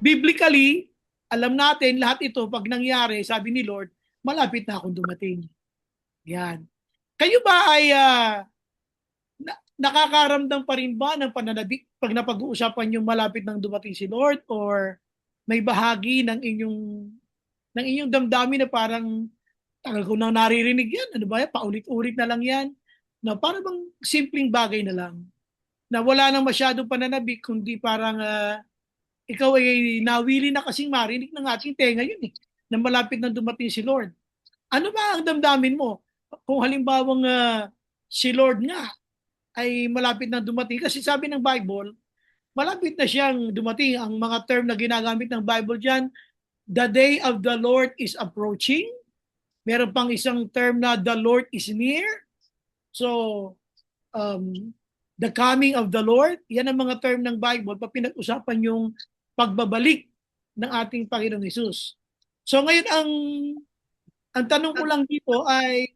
Biblically, alam natin lahat ito pag nangyari, sabi ni Lord, malapit na akong dumating. Yan. Kayo ba ay nakakaramdam pa rin ba ng pananabik pag napag-uusapan yung malapit nang dumating si Lord, or may bahagi ng inyong damdamin na parang tagal ko nang naririnig yan. Ano ba yan? Paulit-ulit na lang yan. Na parang bang simpleng bagay na lang. Na wala nang masyadong pananabik, kundi parang ikaw ay nawili na kasing marinig ng ating tenga yun eh. Na malapit na dumating si Lord. Ano ba ang damdamin mo? Kung halimbawang si Lord nga ay malapit na dumating. Kasi sabi ng Bible, malapit na siyang dumating. Ang mga term na ginagamit ng Bible dyan, the day of the Lord is approaching. Meron pang isang term na the Lord is near. So, the coming of the Lord, yan ang mga term ng Bible pa pinag-usapan yung pagbabalik ng ating Panginoong Hesus. So ngayon ang tanong ko lang dito ay,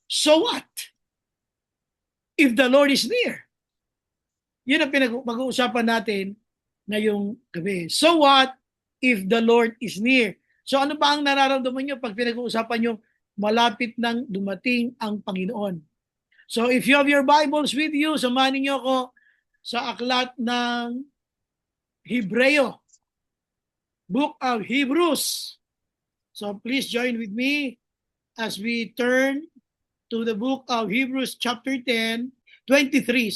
so what if the Lord is near? Yun ang pinag-uusapan natin ngayong gabi. So what if the Lord is near? So ano ba ang nararamdaman nyo pag pinag-uusapan yung malapit nang dumating ang Panginoon? So if you have your Bibles with you, samahan niyo ako sa aklat ng Hebreo, Book of Hebrews. So please join with me as we turn to the book of Hebrews chapter 10, 23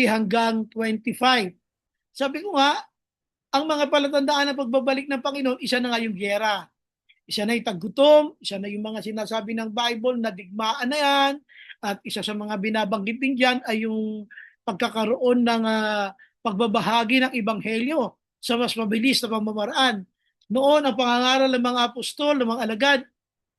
hanggang 25. Sabi ko nga, ang mga palatandaan ng pagbabalik ng Panginoon, isa na nga yung giyera. Isa na yung taggutom, isa na yung mga sinasabi ng Bible na digmaan na yan, at isa sa mga binabanggit din dyan ay yung pagkakaroon ng pagbabahagi ng Ebanghelyo sa mas mabilis na pamamaraan. Noon, ang pangangaral ng mga apostol, ng mga alagad,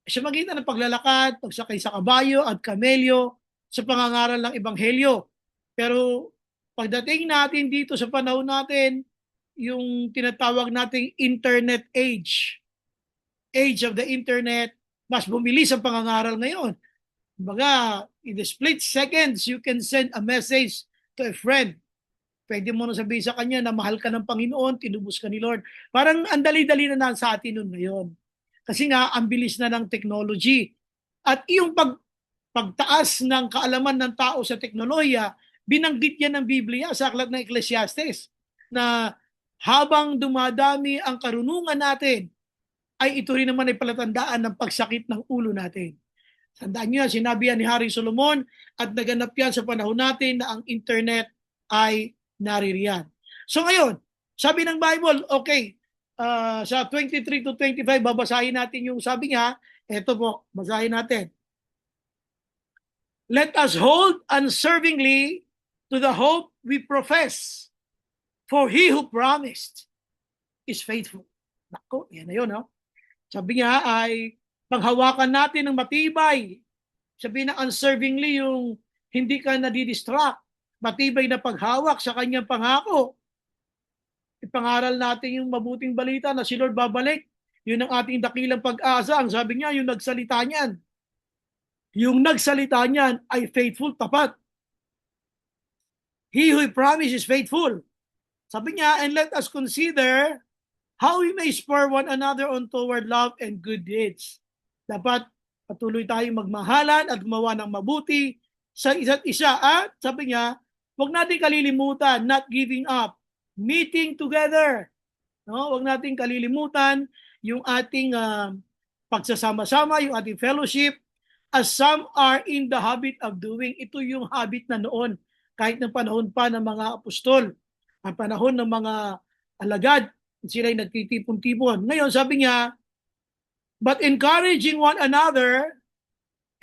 sa magitan ng paglalakad, pagsakay sa kabayo at kamelyo sa pangangaral ng Ebanghelyo. Pero pagdating natin dito sa panahon natin, yung tinatawag nating internet age of the internet, mas bumilis ang pangangaral ngayon. Kumbaga, in the split seconds, you can send a message to a friend. Pwede mo na sabihin sa kanya na mahal ka ng Panginoon, tinubos ka ni Lord. Parang ang dali-dali na sa atin nun ngayon. Kasi nga, ang bilis na ng technology. At yung pagtaas ng kaalaman ng tao sa teknolohiya, binanggit yan ng Biblia sa aklat ng Ecclesiastes na habang dumadami ang karunungan natin, ay ito rin naman ay palatandaan ng pagsakit ng ulo natin. Tandaan niyo, sinabi yan ni Hari Solomon at naganap yan sa panahon natin na ang internet ay naririyan. So ngayon, sabi ng Bible, okay, sa 23 to 25, babasahin natin yung sabi niya. Ito po, basahin natin. Let us hold unswervingly to the hope we profess, for he who promised is faithful. Nako, yan na yun, no? Sabi niya ay panghawakan natin ng matibay. Sabi na unswervingly yung hindi ka nadidistract. Matibay na paghawak sa kanyang pangako. Ipangaral natin yung mabuting balita na si Lord babalik. Yun ang ating dakilang pag-asa. Ang sabi niya, yung nagsalita niyan. Yung nagsalita niyan ay faithful, tapat. He who promises is faithful. Sabi niya, and let us consider how we may spur one another on toward love and good deeds. Dapat patuloy tayong magmahalan at gumawa ng mabuti sa isa't isa. At sabi niya, huwag natin kalilimutan, not giving up, meeting together. No? Huwag natin kalilimutan yung ating pagsasama-sama, yung ating fellowship, as some are in the habit of doing. Ito yung habit na noon, kahit ng panahon pa ng mga apostol, ang panahon ng mga alagad, sila'y nagtitipon-tipon. Ngayon, sabi niya, but encouraging one another,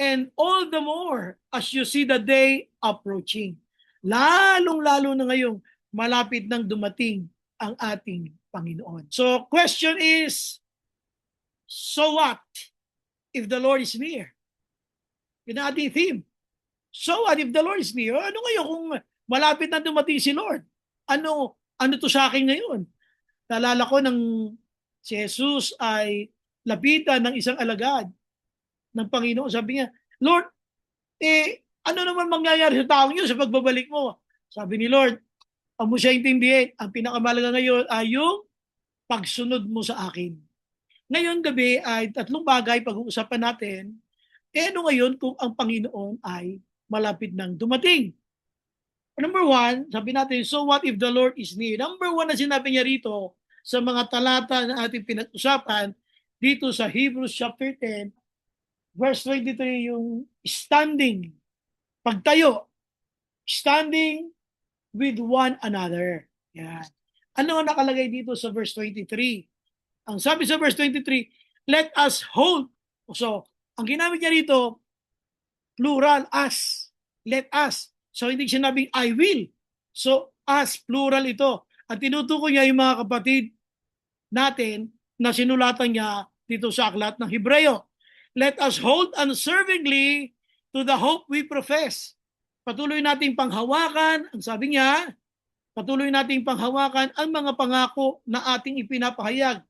and all the more as you see the day approaching. Lalong-lalo na ngayong malapit nang dumating ang ating Panginoon. So, question is, so what if the Lord is near? Yun ang ating theme. So what if the Lord is near? Ano ngayon kung malapit na dumating si Lord? Ano to sa akin ngayon? Naalala ko nang si Jesus ay lapitan ng isang alagad ng Panginoon. Sabi niya, Lord, ano naman mangyayari sa taong yun sa pagbabalik mo? Sabi ni Lord, Ang mo siya intindihin, ang pinakamalaga ngayon ay yung pagsunod mo sa akin. Ngayon gabi ay tatlong bagay pag-uusapan natin. Ano ngayon kung ang Panginoon ay malapit nang dumating? Number one, sabi natin, so what if the Lord is near? Number one na sinabi niya rito sa mga talata na ating pinag-usapan dito sa Hebrews chapter 10, verse 23, yung standing, pagtayo, standing with one another. Yan. Ano ang nakalagay dito sa verse 23? Ang sabi sa verse 23, let us hold. So, ang ginamit niya rito, plural, us. Let us. So, hindi sinabing I will. So, us, plural ito. At tinutukoy niya yung mga kapatid natin na sinulatan niya dito sa aklat ng Hebreo. Let us hold unswervingly to the hope we profess. Patuloy nating panghawakan, ang sabi niya, patuloy nating panghawakan ang mga pangako na ating ipinapahayag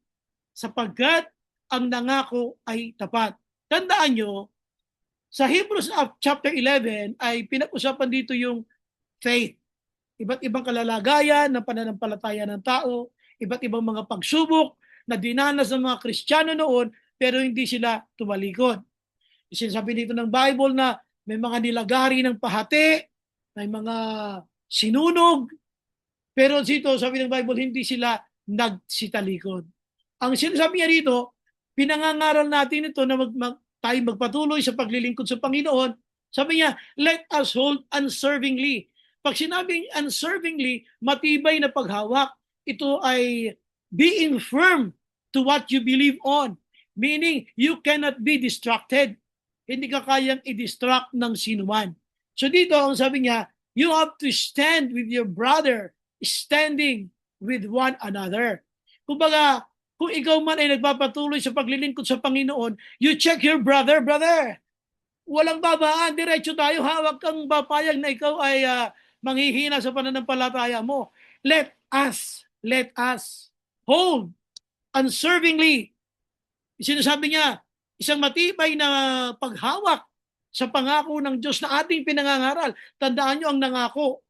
sapagkat ang nangako ay tapat. Tandaan nyo, sa Hebrews chapter 11 ay pinag-usapan dito yung faith. Iba't ibang kalalagayan ng pananampalataya ng tao, iba't ibang mga pagsubok na dinanas ng mga Kristiyano noon pero hindi sila tumalikod. Sinasabi dito ng Bible na may mga nilagari ng pahati, may mga sinunog, pero dito sabi ng Bible hindi sila nagsitalikod. Ang sinasabi niya rito, pinangangaral natin ito na tayo magpatuloy sa paglilingkod sa Panginoon. Sabi niya, let us hold unswervingly. Pag sinabing unswervingly, matibay na paghawak, ito ay being firm to what you believe on. Meaning, you cannot be distracted. Hindi ka kayang i-distract ng sinuman. So dito, ang sabi niya, you have to stand with your brother, standing with one another. Kumbaga, kung ikaw man ay nagpapatuloy sa paglilingkod sa Panginoon, you check your brother. Walang babaan, diretso tayo. Hawak kang papayag na ikaw ay manghihina sa pananampalataya mo. Let us hold unswervingly. Sinasabi niya, isang matibay na paghawak sa pangako ng Diyos na ating pinangangaral. Tandaan niyo, ang nangako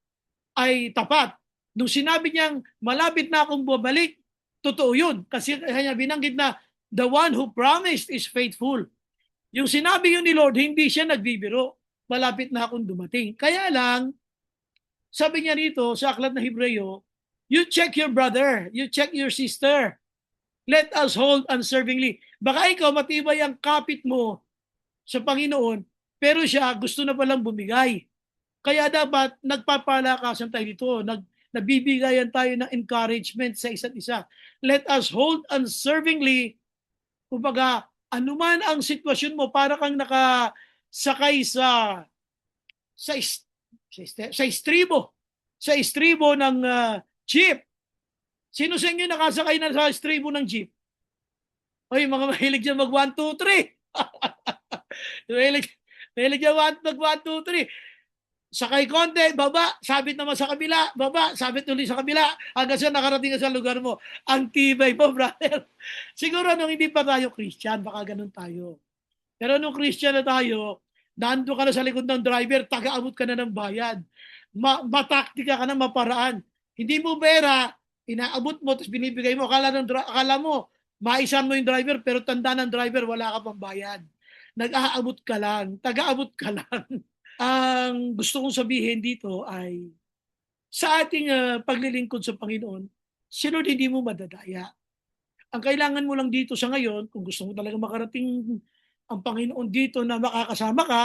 ay tapat. Nung sinabi niyang malapit na akong bumalik, totoo yun. Kasi kanya binanggit na the one who promised is faithful. Yung sinabi yun ni Lord, hindi siya nagbibiro. Malapit na akong dumating. Kaya lang, sabi niya rito sa aklat na Hebreo, you check your brother, you check your sister. Let us hold unswervingly. Baka ikaw matibay ang kapit mo sa Panginoon, pero siya gusto na palang bumigay. Kaya dapat nagpapalakasan tayo dito, nabibigayan tayo ng encouragement sa isa't isa. Let us hold unswervingly. Kumbaga, anuman ang sitwasyon mo, para kang nakasakay sa istribo ng jeep. Sino sa inyo nakasakay na sa istribo ng jeep? Oy, mga mahilig dyan mag 1, 2, 3. mahilig dyan mag 1, 2, 3. Sakay konti, baba, sabit naman sa kabila, baba, sabit ulit sa kabila, hanggang sa nakarating ka sa lugar mo. Ang tibay mo, brother. Siguro nung hindi pa tayo Christian, baka ganun tayo. Pero nung Christian na tayo, nando ka na sa likod ng driver, taga-abot ka na ng bayad. Mataktika ka na, maparaan. Hindi mo pera, inaabot mo, tapos binibigay mo, akala mo, maisan mo yung driver, pero tanda ng driver, wala ka pang bayad. Nag-aabot ka lang, taga-abot ka lang. Ang gusto kong sabihin dito ay sa ating paglilingkod sa Panginoon, si Lord hindi mo madadaya. Ang kailangan mo lang dito sa ngayon, kung gusto mo talaga makarating ang Panginoon dito na makakasama ka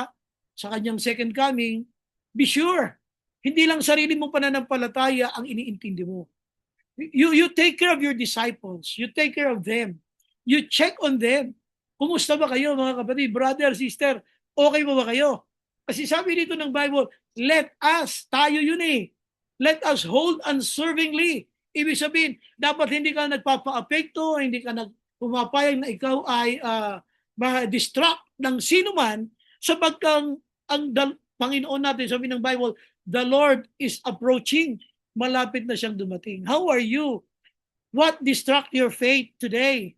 sa kanyang second coming, be sure, hindi lang sarili mong pananampalataya ang iniintindi mo. You take care of your disciples. You take care of them. You check on them. Kumusta ba kayo mga kapatid, brother, sister? Okay ba kayo? Kasi sabi dito ng Bible, let us, tayo yun eh. Let us hold unswervingly. Ibig sabihin, dapat hindi ka nagpapa-apekto, hindi ka pumapayag na ikaw ay ma-distract ng sino man sapagkat ang Panginoon natin, sabi ng Bible, the Lord is approaching. Malapit na siyang dumating. How are you? What distract your faith today?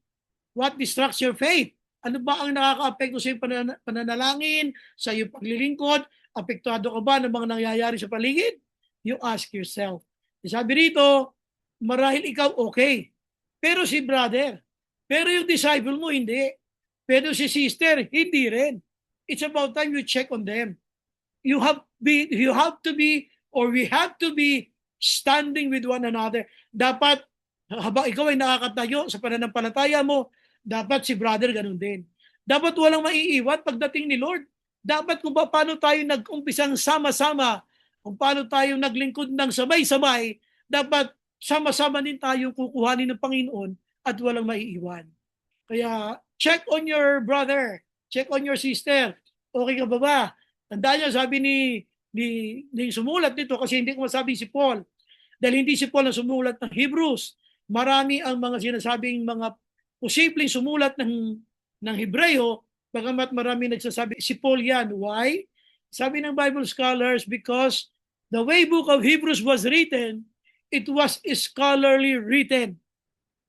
What distracts your faith? Ano ba ang nakaka-apekto sa iyong pananalangin, sa iyong paglilingkod? Apektado ka ba ng mga nangyayari sa paligid? You ask yourself. Sabi rito, marahil ikaw okay. Pero si brother, pero yung disciple mo hindi. Pero si sister, hindi rin. It's about time you check on them. You have to be, or we have to be standing with one another. Dapat, habang ikaw ay nakakatayo sa pananampalataya mo, dapat si brother ganun din. Dapat walang maiiwan pagdating ni Lord. Dapat kung paano tayo nag-umpisang sama-sama, kung paano tayo naglingkod ng sabay-sabay, dapat sama-sama din tayong kukuhanin ng Panginoon at walang maiiwan. Kaya check on your brother, check on your sister. Okay ka ba ba? Tandaan niyo, sabi ni sumulat nito, kasi hindi ko masabi si Paul. Dahil hindi si Paul ang sumulat ng Hebrews. Marami ang mga sinasabing mga posibleng sumulat ng Hebreo, bagamat marami nagsasabi, si Paul yan. Why? Sabi ng Bible scholars, because the way book of Hebrews was written, it was scholarly written.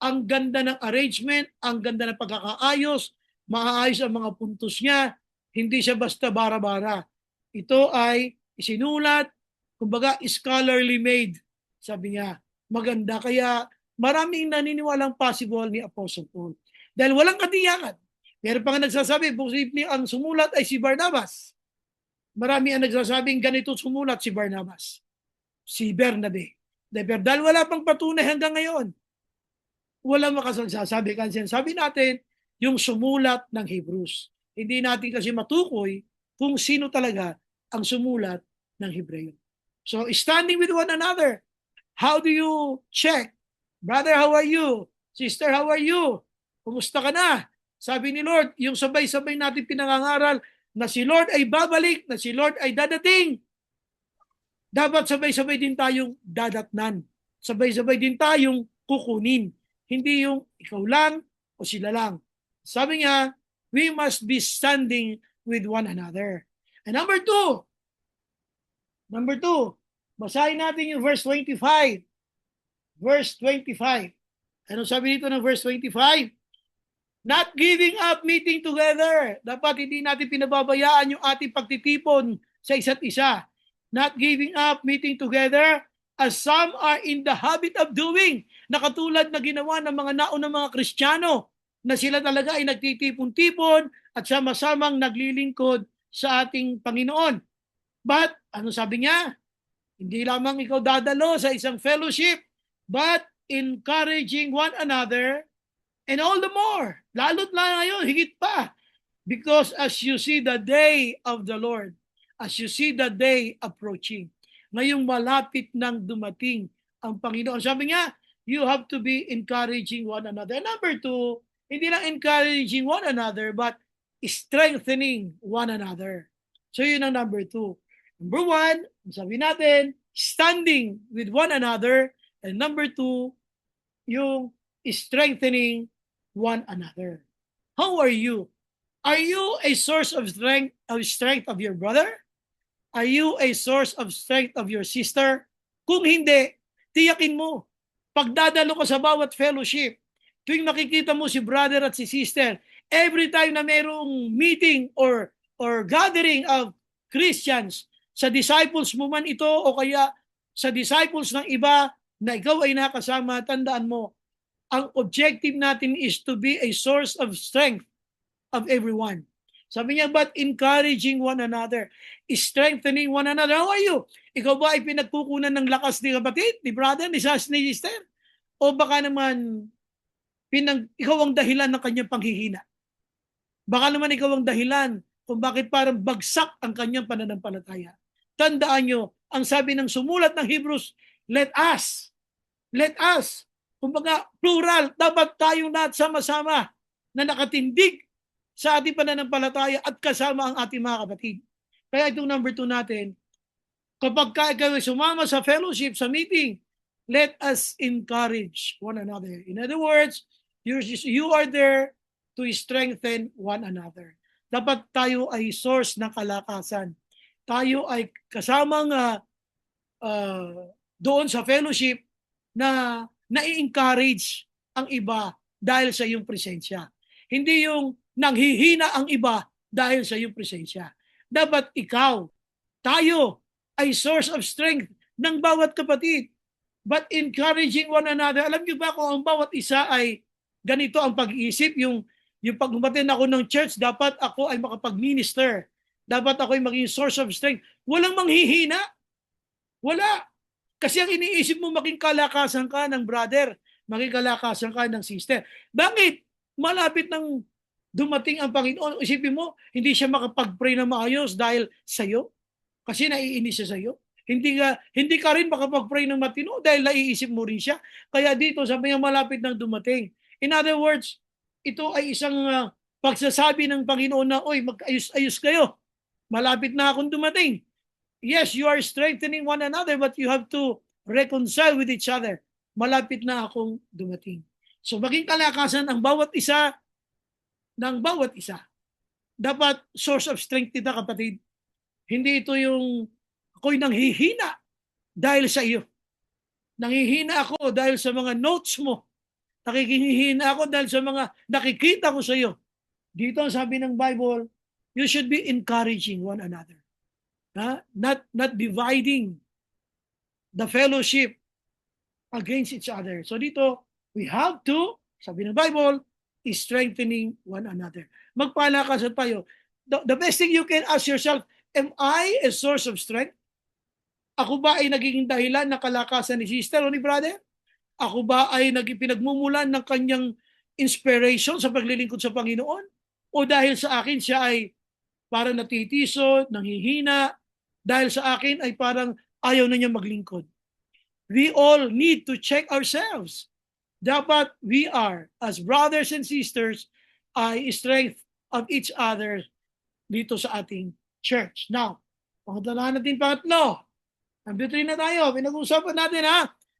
Ang ganda ng arrangement, ang ganda ng pagkakaayos, maayos ang mga puntos niya, hindi siya basta bara-bara. Ito ay isinulat, kumbaga scholarly made, sabi niya. Maganda, kaya maraming naniniwalang possible ni Apostle Paul. Dahil walang katiyakan. Meron pa nga nagsasabi, posible ang sumulat ay si Barnabas. Marami ang nagsasabing ganito sumulat si Barnabas. Si Bernabe. Dahil wala pang patunay hanggang ngayon, walang makasagsasabi. Kasi sabi natin, yung sumulat ng Hebrews. Hindi natin kasi matukoy kung sino talaga ang sumulat ng Hebreo. So, standing with one another, how do you check? Brother, how are you? Sister, how are you? Kumusta ka na? Sabi ni Lord, yung sabay-sabay natin pinangangaral na si Lord ay babalik, na si Lord ay dadating. Dapat sabay-sabay din tayong dadatnan. Sabay-sabay din tayong kukunin. Hindi yung ikaw lang o sila lang. Sabi niya, we must be standing with one another. And number two, basahin natin yung verse 25. Verse 25. Ano sabi dito ng verse 25? Not giving up meeting together. Dapat hindi natin pinababayaan yung ating pagtitipon sa isa't isa. Not giving up meeting together as some are in the habit of doing. Nakatulad na ginawa ng mga naunang mga Kristiyano na sila talaga ay nagtitipon-tipon at sama-samang naglilingkod sa ating Panginoon. But, ano sabi niya? Hindi lamang ikaw dadalo sa isang fellowship, but encouraging one another, and all the more, lalo't lang ngayon, higit pa. Because as you see the day of the Lord, as you see the day approaching, ngayong malapit nang dumating ang Panginoon. Sabi niya, you have to be encouraging one another. Number two, hindi lang encouraging one another, but strengthening one another. So yun ang number two. Number one, sabi natin, standing with one another. And number two, yung strengthening one another. How are you? Are you a source of strength of your brother? Are you a source of strength of your sister? Kung hindi, tiyakin mo. Pagdadalo ka sa bawat fellowship, tuwing makikita mo si brother at si sister, every time na mayroong meeting or gathering of Christians, sa disciples mo man ito o kaya sa disciples ng iba na ikaw ay nakasama, tandaan mo, ang objective natin is to be a source of strength of everyone. Sabi niya, but encouraging one another, strengthening one another. How are you? Ikaw ba ay pinagkukunan ng lakas ni kapatid, ni brother, ni sister? O baka naman ikaw ang dahilan ng kanyang panghihina? Baka naman ikaw ang dahilan kung bakit parang bagsak ang kanyang pananampalataya. Tandaan nyo, ang sabi ng sumulat ng Hebrews, let us, kumbaga plural, dapat tayong lahat sama-sama na nakatindig sa ating pananampalataya at kasama ang ating mga kapatid. Kaya itong number 2 natin, kapag ikaw ay sumama sa fellowship, sa meeting, let us encourage one another. In other words, you are there to strengthen one another. Dapat tayo ay source ng kalakasan. Tayo ay kasamang doon sa fellowship na nai-encourage ang iba dahil sa iyong presensya. Hindi yung nanghihina ang iba dahil sa iyong presensya. Dapat ikaw, tayo, ay source of strength ng bawat kapatid. but encouraging one another. Alam niyo ba kung ang bawat isa ay ganito ang pag-iisip, yung pag umattend ako ng church, dapat ako ay makapag-minister. Dapat ako ay maging source of strength. Walang manghihina. Wala. Kasi ang iniisip mo, maging kalakasan ka ng brother, maging kalakasan ka ng sister. Bakit? Malapit nang dumating ang Panginoon. Isipin mo, hindi siya makapag-pray na maayos dahil sa'yo. Kasi naiinis siya sa'yo. Hindi ka rin makapag-pray ng matino dahil naiisip mo rin siya. Kaya dito, sabi nga malapit nang dumating. In other words, ito ay isang pagsasabi ng Panginoon na, oy, mag-ayos-ayos kayo. Malapit na akong dumating. Yes, you are strengthening one another, but you have to reconcile with each other. Malapit na akong dumating. So maging kalakasan ang bawat isa ng bawat isa. Dapat source of strength kita, kapatid. Hindi ito yung ako'y nanghihina dahil sa iyo. Nanghihina ako dahil sa mga notes mo. Nakikihina ako dahil sa mga nakikita ko sa iyo. Dito sabi ng Bible, you should be encouraging one another. Not dividing the fellowship against each other. So dito, we have to, sabi ng Bible, is strengthening one another. Magpalakasan tayo. The best thing you can ask yourself, am I a source of strength? Ako ba ay nagiging dahilan ng kalakasan ni sister o ni brother? Ako ba ay pinagmumulan ng kanyang inspiration sa paglilingkod sa Panginoon? O dahil sa akin siya ay parang natitiso, nanghihina, dahil sa akin ay parang ayaw na niya maglingkod. We all need to check ourselves. Dapat we are, as brothers and sisters, ay strength of each other dito sa ating church. Now, pangalanan natin pangatlo. Number 3 na tayo. Pinag-uusapan natin,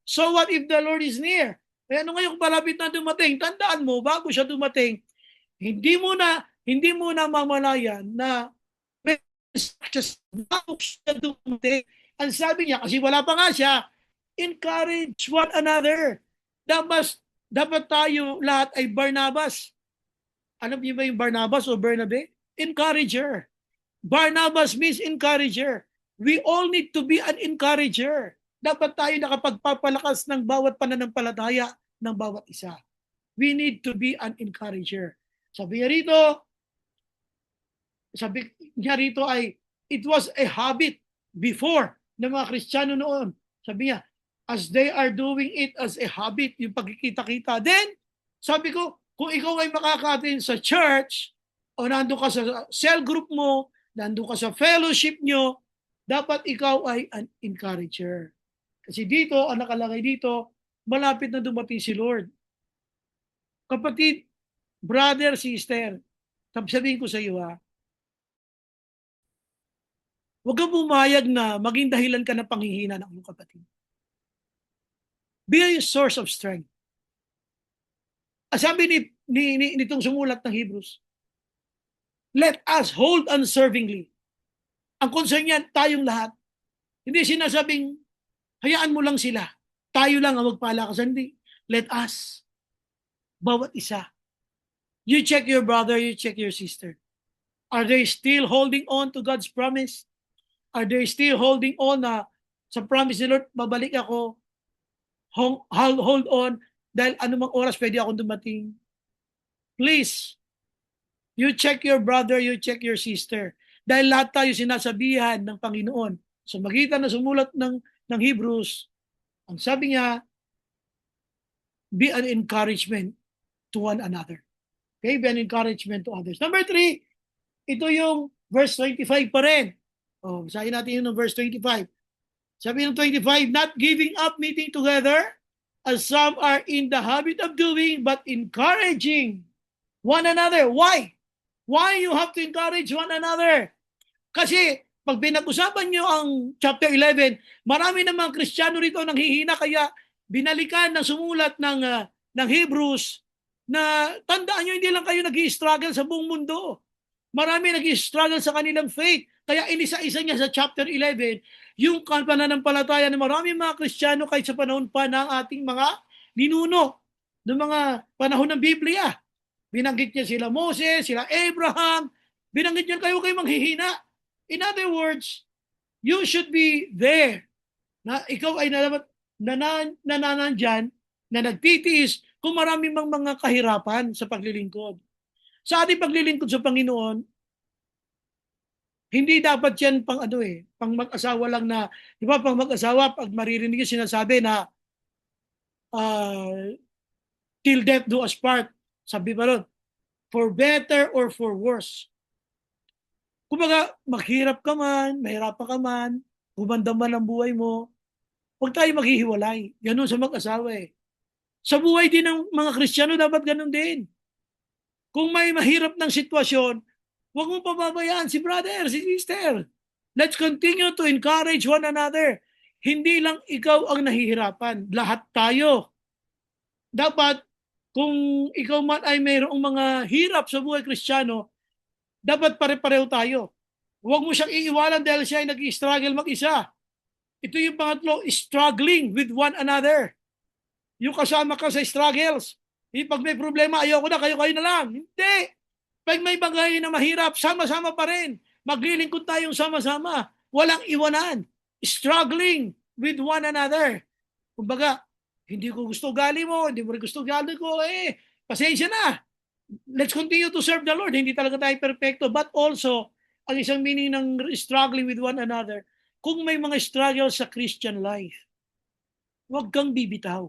so what if the Lord is near? Kaya ano ngayon kung malapit na dumating? Tandaan mo, bago siya dumating, hindi mo na mamalayan na bago siya dumating. Ang sabi niya, kasi wala pa nga siya, encourage one another. Dapat tayo lahat ay Barnabas. Alam niyo ba yung Barnabas o Bernabe? Encourager. Barnabas means encourager. We all need to be an encourager. Dapat tayo nakapagpapalakas ng bawat pananampalataya ng bawat isa. We need to be an encourager. Sabi niya rito ay, it was a habit before ng mga Kristiyano noon. Sabi niya, as they are doing it as a habit, yung pagkikita-kita. Then, sabi ko, kung ikaw ay makakatin sa church, o nandun ka sa cell group mo, nandun ka sa fellowship nyo, dapat ikaw ay an encourager. Kasi dito, ang nakalagay dito, malapit na dumating si Lord. Kapatid, brother, sister, sabihin ko sa iyo, huwag kang pumayag na maging dahilan ka ng panghihina ng iyong kapatid. Be a source of strength. Sabi nitong sumulat ng Hebrews, let us hold unservingly. Ang concern niyan, tayong lahat. Hindi sinasabing, hayaan mo lang sila. Tayo lang ang magpalakasan. Hindi. Let us. Bawat isa. You check your brother, you check your sister. Are they still holding on to God's promise? Are they still holding on na sa promise ni Lord, babalik ako, hold on, dahil anumang oras pwede akong dumating? Please, you check your brother, you check your sister. Dahil lahat tayo sinasabihan ng Panginoon. So magitan na sumulat ng Hebrews, ang sabi niya, be an encouragement to one another. Okay, be an encouragement to others. Number 3, ito yung verse 25 pa rin. Basahin natin yung verse 25. Sabi ng 25, not giving up meeting together, as some are in the habit of doing, but encouraging one another. Why? Why you have to encourage one another? Kasi pag pinag-usapan nyo ang chapter 11, marami ng mga Kristiyano rito nanghihina, kaya binalikan ng sumulat ng Hebrews na tandaan nyo, hindi lang kayo nag-i-struggle sa buong mundo. Marami nag-i-struggle sa kanilang faith. Kaya inisa-isa niya sa chapter 11, yung pananampalataya ng maraming mga Kristiyano kahit sa panahon pa ng ating mga ninuno, ng mga panahon ng Biblia. Binanggit niya sila Moses, sila Abraham, binanggit niya kayo manghihina. In other words, you should be there. Na ikaw ay dapat na nanandyan, na nagtitiis kung marami mang mga kahirapan sa paglilingkod. Sa ating paglilingkod sa Panginoon, hindi dapat yan pang ano pang mag-asawa lang na, di ba, pang mag-asawa, pag maririnig yung sinasabi na uh, till death do us part, sabi pa ron, for better or for worse. Kumbaga, maghirap ka man, mahirapan ka man, gumanda man ang buhay mo, huwag tayo maghihiwalay. Ganun sa mag-asawa Sa buhay din ng mga Kristiyano, dapat ganun din. Kung may mahirap ng sitwasyon, huwag mong pababayaan si brother, si sister. Let's continue to encourage one another. Hindi lang ikaw ang nahihirapan. Lahat tayo. Dapat, kung ikaw man ay mayroong mga hirap sa buhay Kristiyano, dapat pare-pareho tayo. Huwag mo siyang iiwanan dahil siya ay nag-struggle mag-isa. Ito yung pangatlo, struggling with one another. Yung kasama ka sa struggles. Pag may problema, ayoko na, kayo-kayo na lang. Hindi. Pag may bagay na mahirap, sama-sama pa rin. Maglilingkod tayong sama-sama. Walang iwanan. Struggling with one another. Kumbaga, hindi ko gusto gali mo, hindi mo rin gusto gali ko, pasensya na. Let's continue to serve the Lord. Hindi talaga tayo perfecto. But also, ang isang meaning ng struggling with one another, kung may mga struggles sa Christian life, huwag kang bibitaw.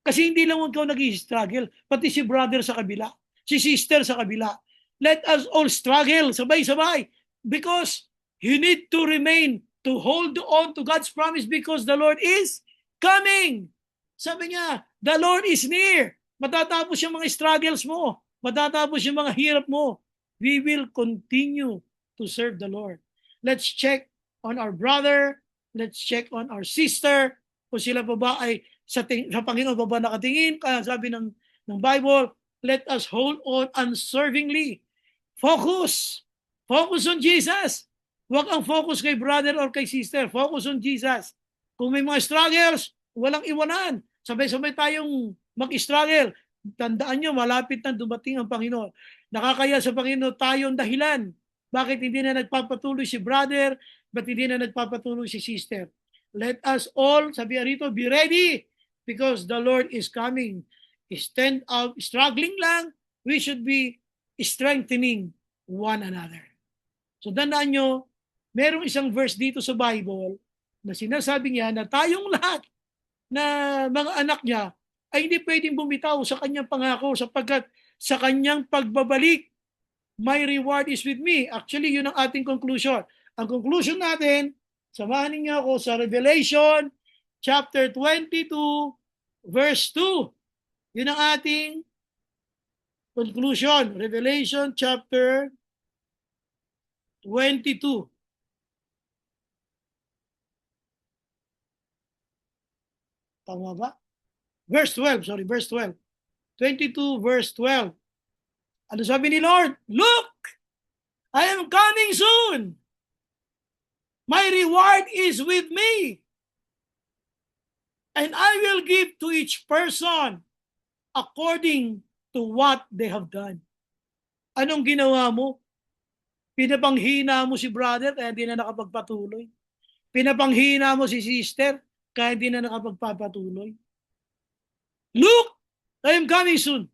Kasi hindi lang ikaw nag-struggle, pati si brother sa kabila, si sister sa kabila. Let us all struggle, sabay-sabay. Because you need to remain, to hold on to God's promise because the Lord is coming. Sabi niya, the Lord is near. Matatapos yung mga struggles mo. Matatapos yung mga hirap mo. We will continue to serve the Lord. Let's check on our brother. Let's check on our sister. Kung sila pa ba ay sa Panginoon pa ba nakatingin? Kaya sabi ng Bible, let us hold on unswervingly. Focus. Focus on Jesus. Huwag ang focus kay brother or kay sister. Focus on Jesus. Kung may mga struggles, walang iwanan. Sabay-sabay tayong mag-struggle. Tandaan nyo, malapit na dumating ang Panginoon. Nakakaya sa Panginoon tayong dahilan. Bakit hindi na nagpapatuloy si brother? Ba't hindi na nagpapatuloy si sister? Let us all, sabi rito, be ready because the Lord is coming. Stand up, struggling lang, we should be strengthening one another. So tandaan nyo, merong isang verse dito sa Bible na sinasabi niya na tayong lahat na mga anak niya ay hindi pwedeng bumitaw sa kanyang pangako sapagkat sa kanyang pagbabalik, my reward is with me. Actually, yun ang ating conclusion. Ang conclusion natin, samahan niyo ako sa Revelation chapter 22, verse 2. Yun ang ating conclusion. Revelation chapter 22. Tama ba? Verse 12, sorry, verse 12. 22, verse 12. Ano sabi ni Lord? Look, I am coming soon. My reward is with me. And I will give to each person according to what they have done. Anong ginawa mo? Pinapanghina mo si brother kaya hindi na nakapagpatuloy. Pinapanghina mo si sister kaya hindi na nakapagpapatuloy. Look, I am coming soon.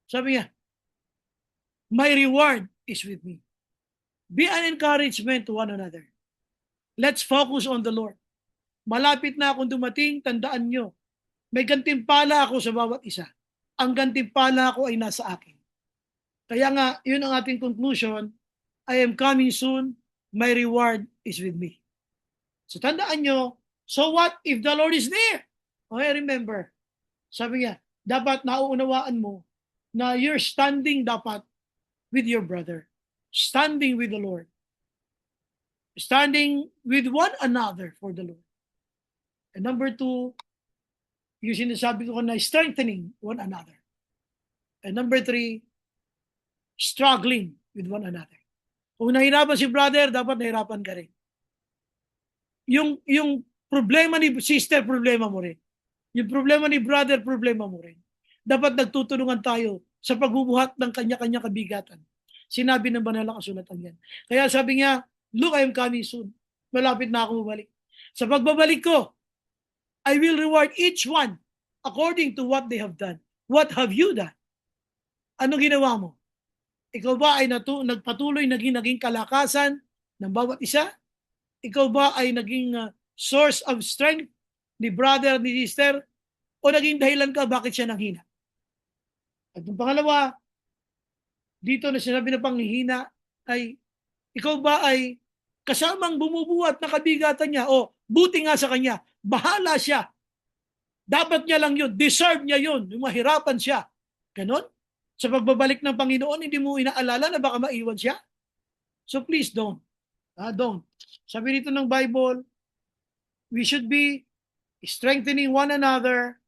Sabi niya, my reward is with me. Be an encouragement to one another. Let's focus on the Lord. Malapit na akong dumating, tandaan nyo, may gantimpala ako sa bawat isa. Ang gantimpala ko ay nasa akin. Kaya nga, yun ang ating conclusion, I am coming soon, my reward is with me. So tandaan nyo, so what if the Lord is near? Okay, remember, sabi niya, dapat nauunawaan mo na you're standing dapat with your brother, standing with the Lord, standing with one another for the Lord. And number 2, yung sinasabi ko na strengthening one another. And number 3, struggling with one another. Kung nahirapan si brother, dapat nahirapan ka rin. Yung problema ni sister, problema mo rin. Yung problema ni brother, problema mo rin. Dapat nagtutulungan tayo sa pagbubuhat ng kanya-kanya kabigatan. Sinabi ng banal na kasulatan yan. Kaya sabi niya, look, I am coming soon. Malapit na ako bumalik. Sa pagbabalik ko, I will reward each one according to what they have done. What have you done? Ano ginawa mo? Ikaw ba ay nagpatuloy naging kalakasan ng bawat isa? Ikaw ba ay naging source of strength ni brother, ni sister? O naging dahilan ka bakit siya nanghina? At yung pangalawa, dito na sinabi na panghihina ay, ikaw ba ay kasamang bumubuhat na kabigatan niya o buti nga sa kanya, bahala siya. Dapat niya lang yun, deserve niya yun, yung mahirapan siya. Ganon? Sa pagbabalik ng Panginoon, hindi mo inaalala na baka maiwan siya? So please don't. Don't. Sabi dito ng Bible, we should be strengthening one another,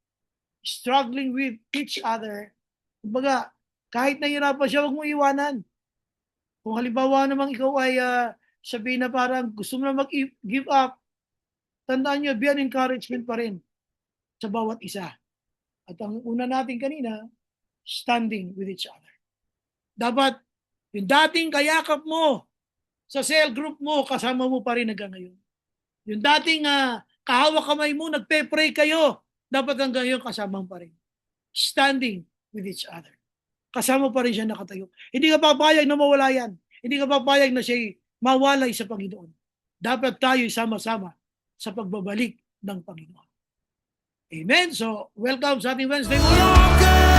struggling with each other. Kumbaga, kahit nahihirapan siya, huwag mo iwanan. Kung halimbawa namang ikaw ay sabihin na parang gusto mo na mag-give up, tandaan nyo, be an encouragement pa rin sa bawat isa. At ang una natin kanina, standing with each other. Dapat, yung dating kayakap mo sa cell group mo, kasama mo pa rin hanggang ngayon. Yung dating kahawak kamay mo, nagpe-pray kayo, dapat hanggang ngayon kasama pa rin. Standing with each other. Kasama pa rin siya nakatayo. Hindi ka papayag na mawala yan. Hindi ka papayag na siya mawalay sa Panginoon. Dapat tayo sama-sama sa pagbabalik ng Panginoon. Amen. So, welcome sa ating Wednesday morning.